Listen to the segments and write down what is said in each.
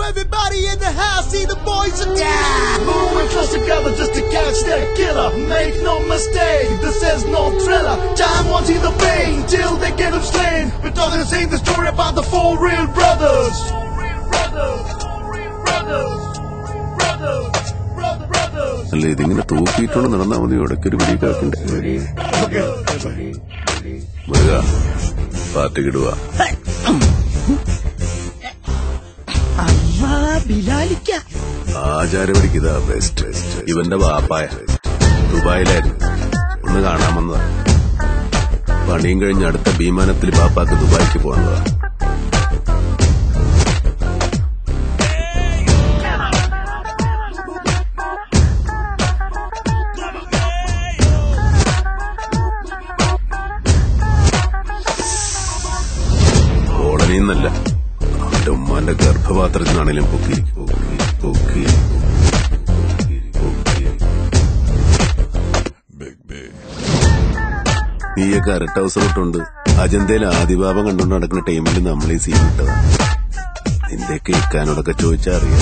everybody in the house, see the boys are down. Moving close together just to catch that killer. Make no mistake, this is no thriller. Time won't see the pain till they get him slain. We're talking to sing the story about the four real brothers. അല്ല ഇതിങ്ങനെ തൂക്കിയിട്ടോണ്ട് നടന്നാ മതി. ഇടയ്ക്കൊരു പിടി കേൾക്കണ്ടേ? Muruga പാർട്ടിക്കിടുക. ആചാരപടിക്കിതാ best. ഇവന്റെ വാപ്പായ ദുബായിലായിരുന്നു, ഒന്ന് കാണാൻ വന്നതാ. പണിയും കഴിഞ്ഞ് അടുത്ത വിമാനത്തിൽ പാപ്പാക്ക് ദുബായിക്ക് പോകണതാ. കോളനിന്നല്ല, അവന്റെ ഉമ്മാന്റെ ഗർഭപാത്രത്തിനാണേലും നീയൊക്കെ അരട്ട അവസരമുണ്ട്. അജന്തയിലെ ആദിഭാവം കണ്ടുകൊണ്ട് നടക്കുന്ന ടൈമിൽ നമ്മൾ ഈ സീൻ ഇട്ടതാ. നിന്റെയൊക്കെ ഇക്കാനോടൊക്കെ ചോദിച്ചാ അറിയാം.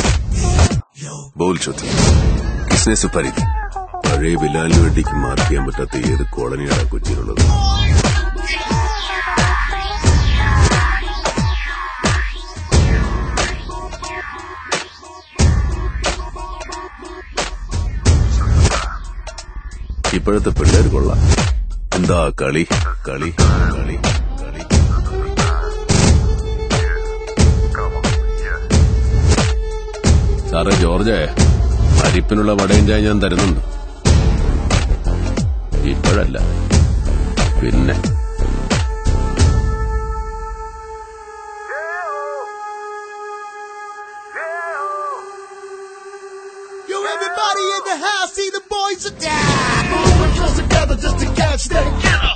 ബോൾ ചോദ്യം കിസ്നെ സുപാരി പഴയ ബിലാലിന് വേണ്ടിക്ക് മാർക്ക് ചെയ്യാൻ പറ്റാത്ത ഏത് കോളനിയാണ് കൊച്ചിയിലുള്ളത്? ഇപ്പോഴത്തെ പിള്ളേർ കൊള്ളാം. എന്താ കളി കളി കളി കളി. സാറേ ജോർജ്, അരിപ്പിനുള്ള വടയും ചായ ഞാൻ തരുന്നുണ്ട്. ഇപ്പോഴല്ല, പിന്നെ. Everybody in the house, see the boys are down. Moving close together just to catch that killer.